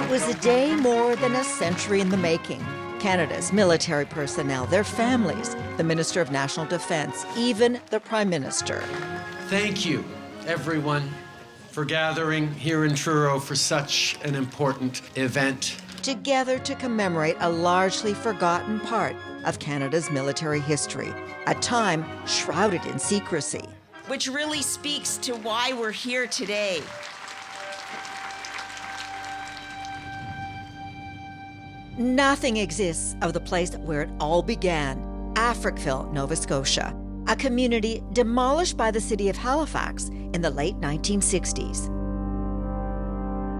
It was a day more than a century in the making. Canada's military personnel, their families, the Minister of National Defence, even the Prime Minister. Thank you, everyone, for gathering here in Truro for such an important event. Together to commemorate a largely forgotten part of Canada's military history, a time shrouded in secrecy. Which really speaks to why we're here today. Nothing exists of the place where it all began, Africville, Nova Scotia, a community demolished by the city of Halifax in the late 1960s.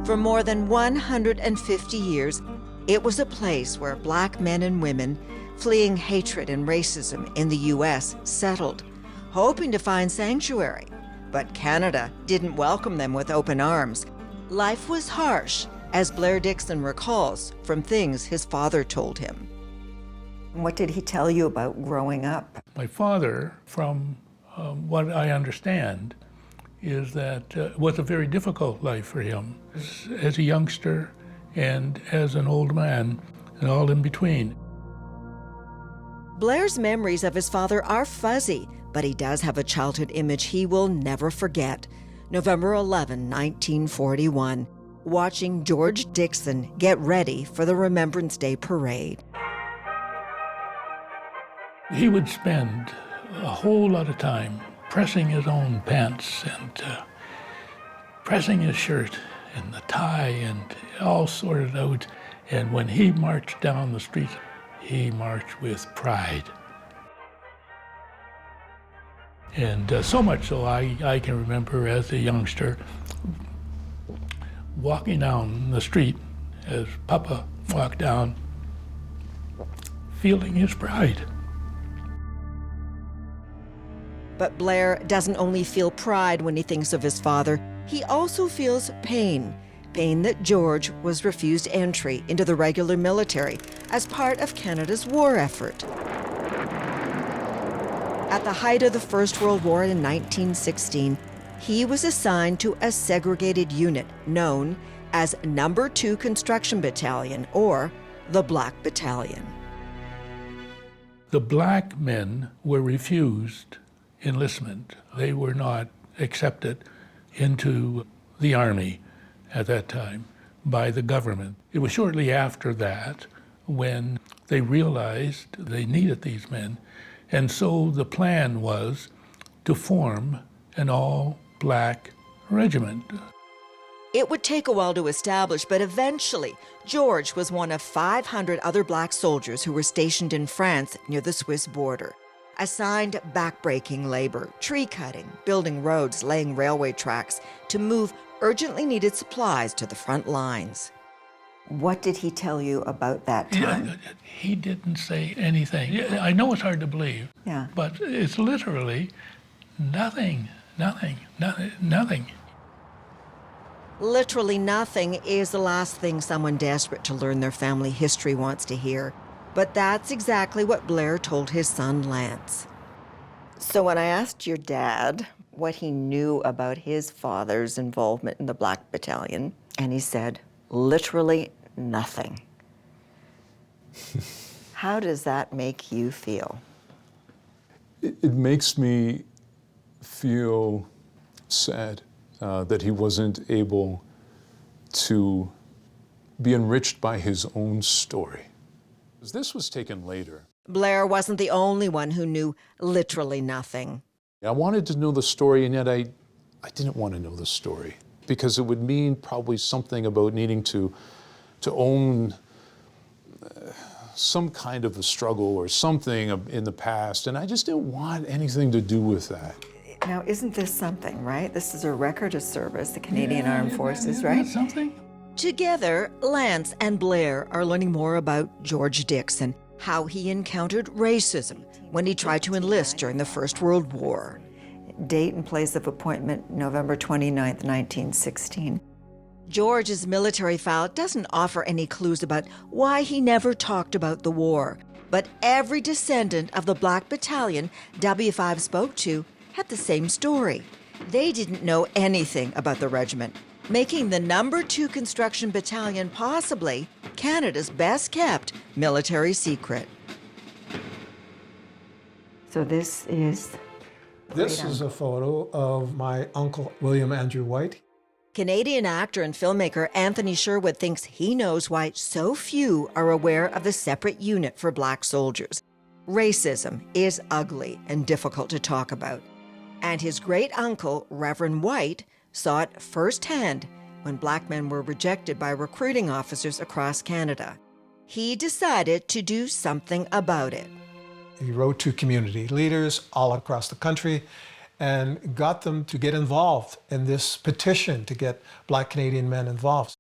For more than 150 years, it was a place where Black men and women fleeing hatred and racism in the U.S. settled, hoping to find sanctuary. But Canada didn't welcome them with open arms. Life was harsh, as Blair Dixon recalls from things his father told him. What did he tell you about growing up? My father, from what I understand, is that it was a very difficult life for him as a youngster and as an old man and all in between. Blair's memories of his father are fuzzy, but he does have a childhood image he will never forget. November 11, 1941. Watching George Dixon get ready for the Remembrance Day parade. He would spend a whole lot of time pressing his own pants and pressing his shirt and the tie and all sorted out. And when he marched down the street, he marched with pride. And so much so I can remember as a youngster walking down the street as Papa walked down, feeling his pride. But Blair doesn't only feel pride when he thinks of his father, he also feels pain. Pain that George was refused entry into the regular military as part of Canada's war effort. At the height of the First World War in 1916, he was assigned to a segregated unit known as No. 2 Construction Battalion, or the Black Battalion. The black men were refused enlistment. They were not accepted into the army at that time by the government. It was shortly after that when they realized they needed these men, and so the plan was to form an all-black regiment. It would take a while to establish, but eventually, George was one of 500 other black soldiers who were stationed in France near the Swiss border. Assigned backbreaking labor, tree cutting, building roads, laying railway tracks to move urgently needed supplies to the front lines. What did he tell you about that time? Yeah, he didn't say anything. Yeah, I know it's hard to believe, but it's literally nothing. Literally nothing is the last thing someone desperate to learn their family history wants to hear. But that's exactly what Blair told his son, Lance. So when I asked your dad what he knew about his father's involvement in the Black Battalion, and he said, literally nothing. How does that make you feel? It makes me feel sad that he wasn't able to be enriched by his own story. This was taken later. Blair wasn't the only one who knew literally nothing. I wanted to know the story, and yet I didn't want to know the story because it would mean probably something about needing to own some kind of a struggle or something in the past, and I just didn't want anything to do with that. Now, isn't this something, right? This is a record of service, the Canadian Armed Forces, right? Something. Together, Lance and Blair are learning more about George Dixon, how he encountered racism when he tried to enlist during the First World War. Date and place of appointment, November 29th, 1916. George's military file doesn't offer any clues about why he never talked about the war, but every descendant of the Black Battalion W5 spoke to had the same story. They didn't know anything about the regiment. making the number 2 construction battalion possibly Canada's best kept military secret. So this is a photo of my uncle, William Andrew White. Canadian actor and filmmaker Anthony Sherwood thinks he knows why so few are aware of the separate unit for Black soldiers. Racism is ugly and difficult to talk about. And his great-uncle, Reverend White, saw it firsthand when Black men were rejected by recruiting officers across Canada. He decided to do something about it. He wrote to community leaders all across the country and got them to get involved in this petition to get Black Canadian men involved.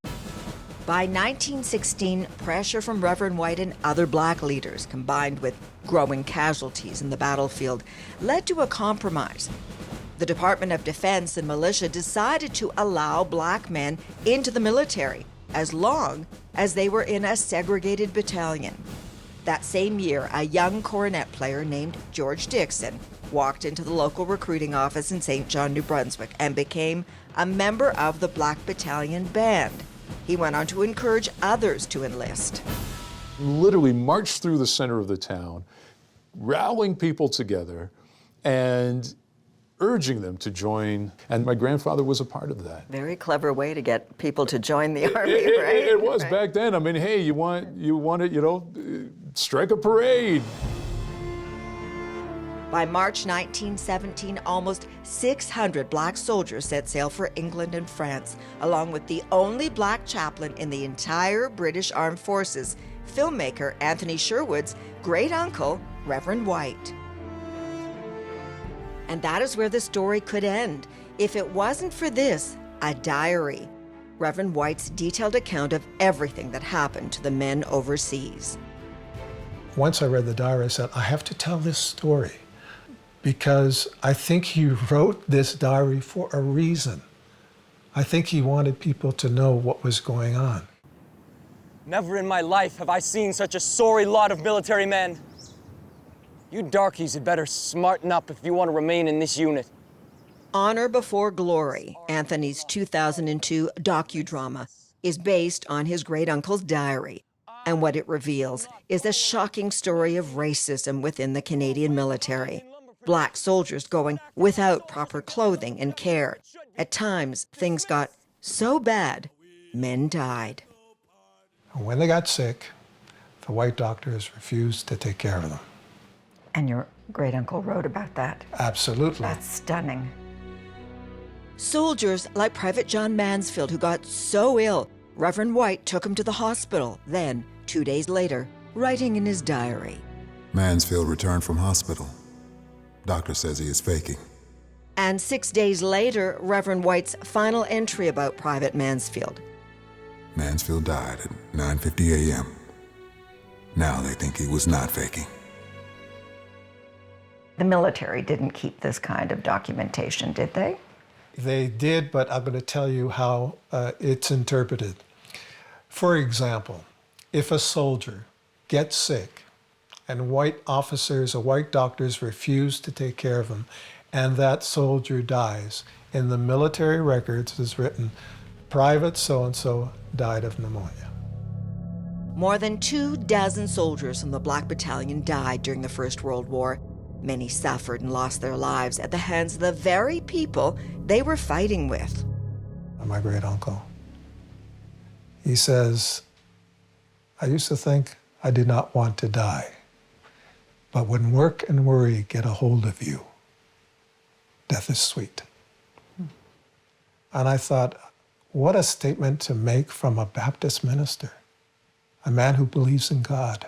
By 1916, pressure from Reverend White and other Black leaders, combined with growing casualties in the battlefield, led to a compromise. The Department of Defense and militia decided to allow Black men into the military as long as they were in a segregated battalion. That same year, a young cornet player named George Dixon walked into the local recruiting office in St. John, New Brunswick, and became a member of the Black Battalion band. He went on to encourage others to enlist. Literally marched through the center of the town, rallying people together and urging them to join. And my grandfather was a part of that. very clever way to get people to join the army, right? It was Right. back then. I mean, hey, you want it, strike a parade. By March 1917, almost 600 Black soldiers set sail for England and France, along with the only Black chaplain in the entire British Armed Forces, filmmaker Anthony Sherwood's great-uncle, Reverend White. And that is where the story could end, if it wasn't for this, a diary. Reverend White's detailed account of everything that happened to the men overseas. Once I read the diary, I said, I have to tell this story because I think he wrote this diary for a reason. I think he wanted people to know what was going on. Never in my life have I seen such a sorry lot of military men. You darkies had better smarten up if you want to remain in this unit. Honor Before Glory, Anthony's 2002 docudrama, is based on his great-uncle's diary. And what it reveals is a shocking story of racism within the Canadian military. Black soldiers going without proper clothing and care. At times, things got so bad, men died. And when they got sick, the white doctors refused to take care of them. And your great-uncle wrote about that. Absolutely. That's stunning. Soldiers like Private John Mansfield, who got so ill, Reverend White took him to the hospital. Then, 2 days later, writing in his diary. Mansfield returned from hospital. Doctor says he is faking. And 6 days later, Reverend White's final entry about Private Mansfield. Mansfield died at 9:50 a.m. Now they think he was not faking. The military didn't keep this kind of documentation, did they? They did, but I'm going to tell you how it's interpreted. For example, if a soldier gets sick and white officers or white doctors refuse to take care of him, and that soldier dies, in the military records is written, Private so-and-so died of pneumonia. More than 24 soldiers from the Black Battalion died during the First World War. Many suffered and lost their lives at the hands of the very people they were fighting with. My great-uncle, he says, I used to think I did not want to die, but when work and worry get a hold of you, death is sweet. And I thought, what a statement to make from a Baptist minister, a man who believes in God.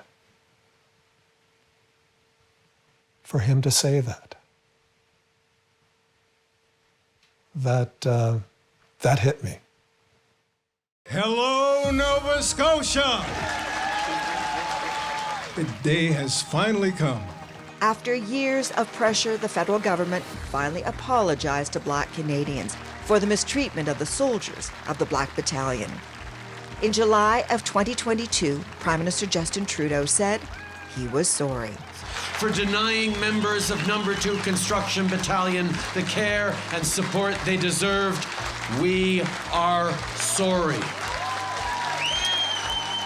For him to say that hit me. Hello, Nova Scotia! The day has finally come. After years of pressure, the federal government finally apologized to Black Canadians for the mistreatment of the soldiers of the Black Battalion. In July of 2022, Prime Minister Justin Trudeau said he was sorry. For denying members of No. 2 Construction Battalion the care and support they deserved, we are sorry.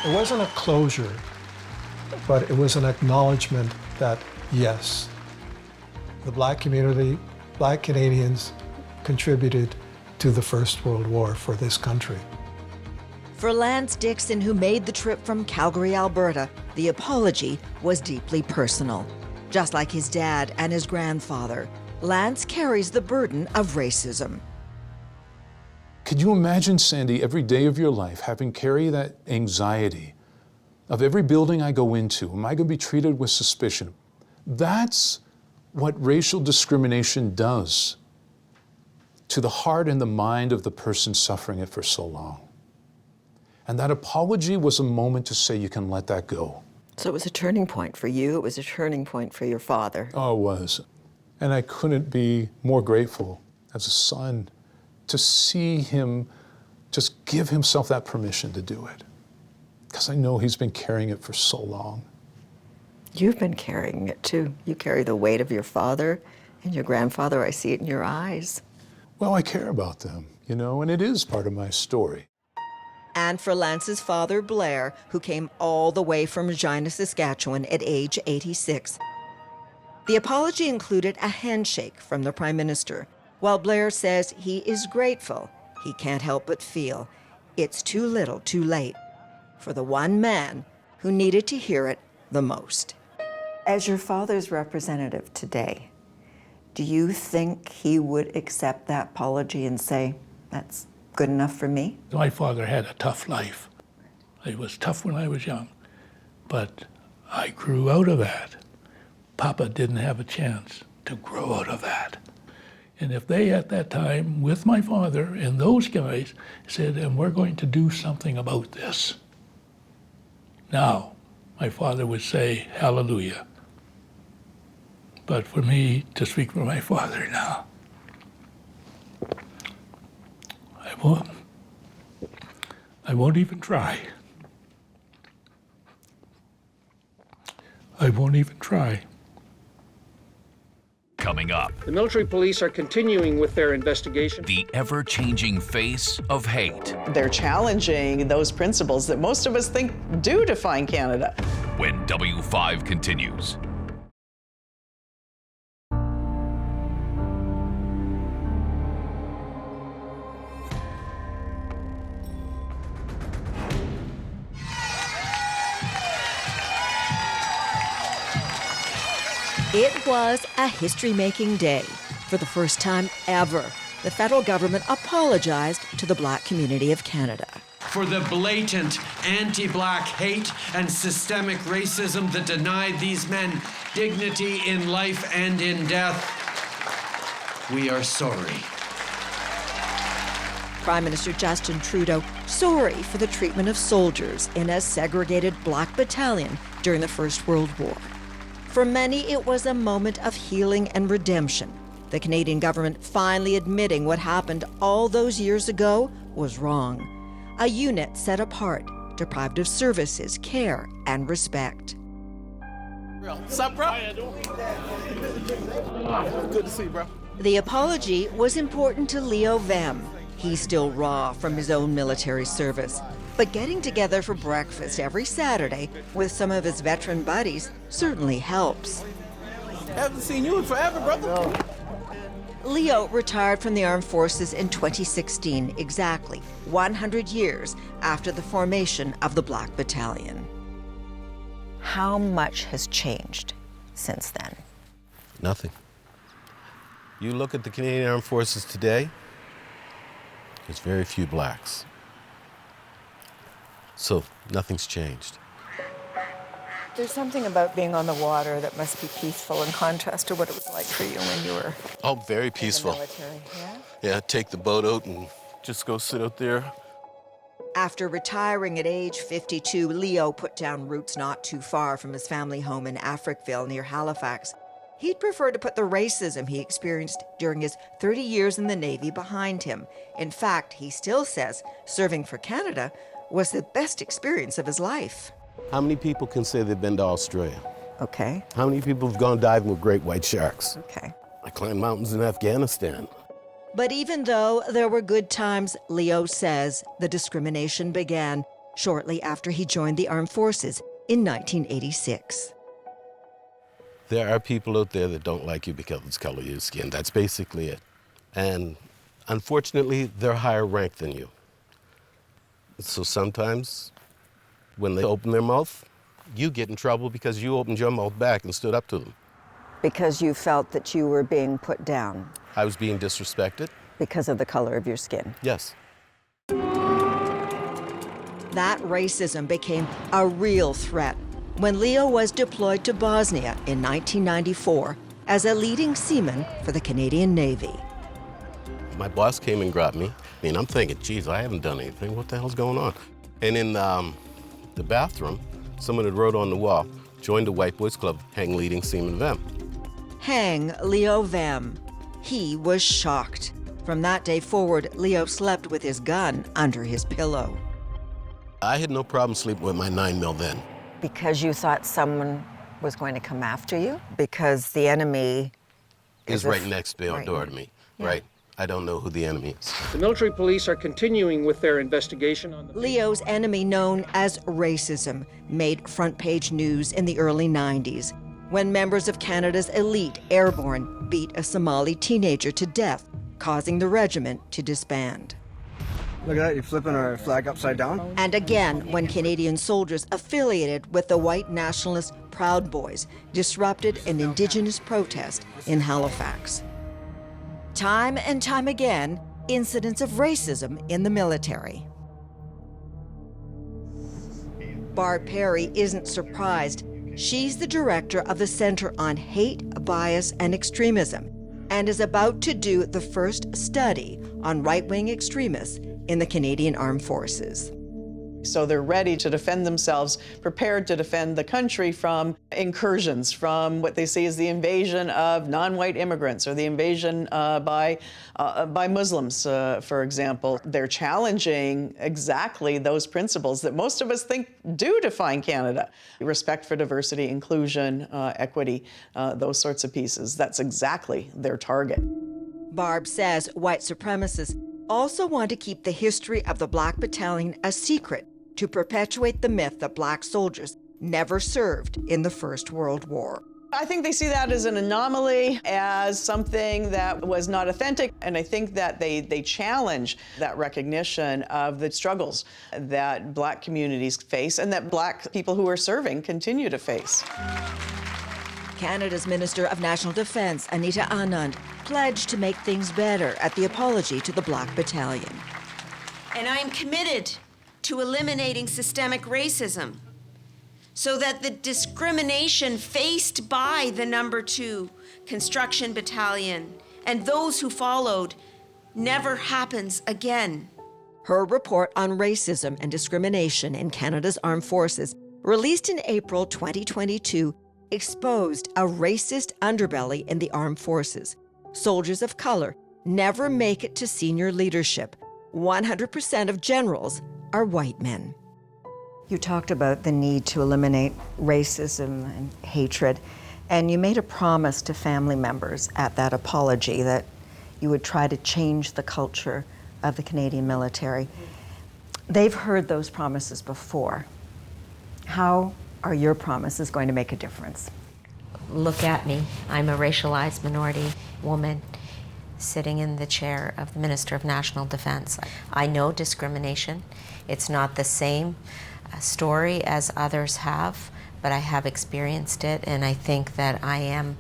It wasn't a closure, but it was an acknowledgement that, yes, the Black community, Black Canadians contributed to the First World War for this country. For Lance Dixon, who made the trip from Calgary, Alberta, the apology was deeply personal. Just like his dad and his grandfather, Lance carries the burden of racism. Could you imagine, Sandie, every day of your life having carry that anxiety of every building I go into, am I going to be treated with suspicion? That's what racial discrimination does to the heart and the mind of the person suffering it for so long. And that apology was a moment to say you can let that go. So it was a turning point for you. It was a turning point for your father. Oh, it was. And I couldn't be more grateful as a son to see him just give himself that permission to do it. Because I know he's been carrying it for so long. You've been carrying it too. You carry the weight of your father and your grandfather. I see it in your eyes. Well, I care about them, you know, and it is part of my story. And for Lance's father, Blair, who came all the way from Regina, Saskatchewan at age 86. The apology included a handshake from the Prime Minister. While Blair says he is grateful, he can't help but feel it's too little too late for the one man who needed to hear it the most. As your father's representative today, do you think he would accept that apology and say, that's good enough for me? My father had a tough life. It was tough when I was young, but I grew out of that. Papa didn't have a chance to grow out of that. And if they at that time, with my father and those guys, said, and we're going to do something about this, now my father would say, hallelujah. But for me to speak for my father now, I won't even try. I won't even try. Coming up, the military police are continuing with their investigation. The ever-changing face of hate. They're challenging those principles that most of us think do define Canada. When W5 continues. It was a history-making day. For the first time ever, the federal government apologized to the Black community of Canada. For the blatant anti-Black hate and systemic racism that denied these men dignity in life and in death, we are sorry. Prime Minister Justin Trudeau sorry for the treatment of soldiers in a segregated Black Battalion during the First World War. For many, it was a moment of healing and redemption. The Canadian government finally admitting what happened all those years ago was wrong. A unit set apart, deprived of services, care, and respect. What's up, bro? Good to see you, bro. The apology was important to Leo Vem. He's still raw from his own military service. But getting together for breakfast every Saturday with some of his veteran buddies certainly helps. Haven't seen you in forever, brother. Leo retired from the armed forces in 2016, exactly 100 years after the formation of the Black Battalion. How much has changed since then? Nothing. You look at the Canadian Armed Forces today, there's very few blacks. So nothing's changed. There's something about being on the water that must be peaceful in contrast to what it was like for you when you were very peaceful. In the military. Yeah, take the boat out and just go sit out there. After retiring at age 52, Leo put down roots not too far from his family home in Africville near Halifax. He'd prefer to put the racism he experienced during his 30 years in the Navy behind him. In fact, he still says serving for Canada was the best experience of his life. How many people can say they've been to Australia? Okay. How many people have gone diving with great white sharks? Okay. I climbed mountains in Afghanistan. But even though there were good times, Leo says the discrimination began shortly after he joined the armed forces in 1986. There are people out there that don't like you because of the color of your skin. That's basically it. And unfortunately, they're higher ranked than you. So sometimes when they open their mouth, you get in trouble because you opened your mouth back and stood up to them. Because you felt that you were being put down I was being disrespected. because of the color of your skin. Yes. That racism became a real threat when Leo was deployed to Bosnia in 1994 as a leading seaman for the Canadian Navy. My boss came and grabbed me. I mean, I'm thinking, geez, I haven't done anything. What the hell's going on? And in the bathroom, someone had wrote on the wall, joined the White Boys Club, hang leading seaman Vem. Hang Leo Vem. He was shocked. From that day forward, Leo slept with his gun under his pillow. I had no problem sleeping with my 9mm then. Because you thought someone was going to come after you? Because the enemy Is right next door to me, Yeah. right? I don't know who the enemy is. The military police are continuing with their investigation on the... Leo's enemy, known as racism, made front-page news in the early 90s when members of Canada's elite airborne beat a Somali teenager to death, causing the regiment to disband. Look at that, you're flipping our flag upside down. And again, when Canadian soldiers affiliated with the white nationalist Proud Boys disrupted an Indigenous protest in Halifax. Time and time again, incidents of racism in the military. Barb Perry isn't surprised. She's the director of the Center on Hate, Bias, and Extremism, and is about to do the first study on right-wing extremists in the Canadian Armed Forces. So they're ready to defend themselves, prepared to defend the country from incursions, from what they see as the invasion of non-white immigrants or the invasion by Muslims, for example. They're challenging exactly those principles that most of us think do define Canada. Respect for diversity, inclusion, equity, those sorts of pieces. That's exactly their target. Barb says white supremacists also want to keep the history of the Black Battalion a secret to perpetuate the myth that Black soldiers never served in the First World War. I think they see that as an anomaly, as something that was not authentic, and I think that they challenge that recognition of the struggles that Black communities face and that Black people who are serving continue to face. Canada's Minister of National Defence, Anita Anand, pledged to make things better at the apology to the Black Battalion. And I am committed to eliminating systemic racism so that the discrimination faced by the No. 2 Construction Battalion and those who followed never happens again. Her report on racism and discrimination in Canada's armed forces, released in April 2022, exposed a racist underbelly in the armed forces. Soldiers of color never make it to senior leadership. 100% of generals are white men. You talked about the need to eliminate racism and hatred, and you made a promise to family members at that apology that you would try to change the culture of the Canadian military. They've heard those promises before. How are your promises going to make a difference? Look at me. I'm a racialized minority woman sitting in the chair of the Minister of National Defense. I know discrimination. It's not the same story as others have, but I have experienced it, and I think that I am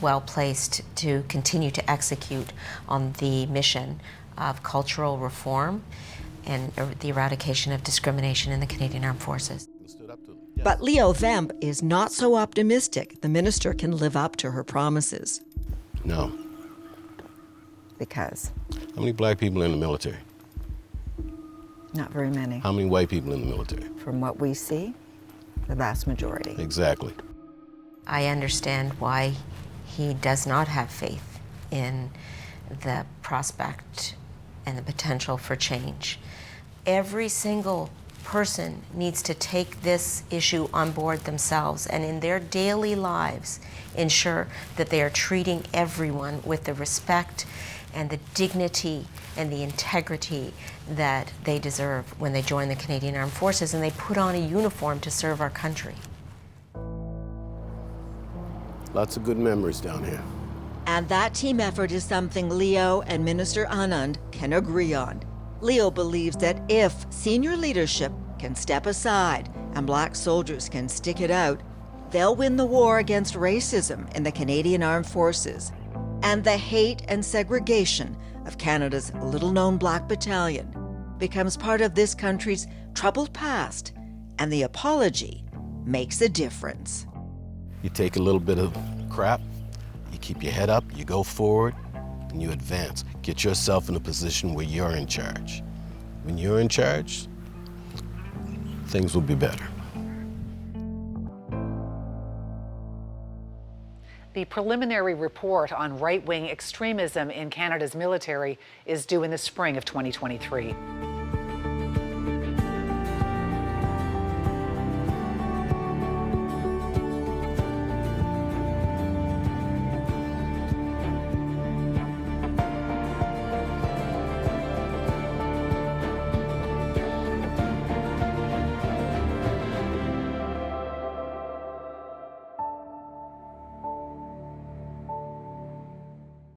well placed to continue to execute on the mission of cultural reform and the eradication of discrimination in the Canadian Armed Forces. But Leo Vem is not so optimistic the minister can live up to her promises. No. Because? How many Black people in the military? Not very many. How many white people in the military? From what we see, the vast majority. Exactly. I understand why he does not have faith in the prospect and the potential for change. Every single person needs to take this issue on board themselves and in their daily lives ensure that they are treating everyone with the respect and the dignity and the integrity that they deserve when they join the Canadian Armed Forces and they put on a uniform to serve our country. Lots of good memories down here. And that team effort is something Leo and Minister Anand can agree on. Leo believes that if senior leadership can step aside and Black soldiers can stick it out, they'll win the war against racism in the Canadian Armed Forces and the hate and segregation of Canada's little-known Black Battalion becomes part of this country's troubled past, and the apology makes a difference. You take a little bit of crap, you keep your head up, you go forward, and you advance. Get yourself in a position where you're in charge. When you're in charge, things will be better. The preliminary report on right-wing extremism in Canada's military is due in the spring of 2023.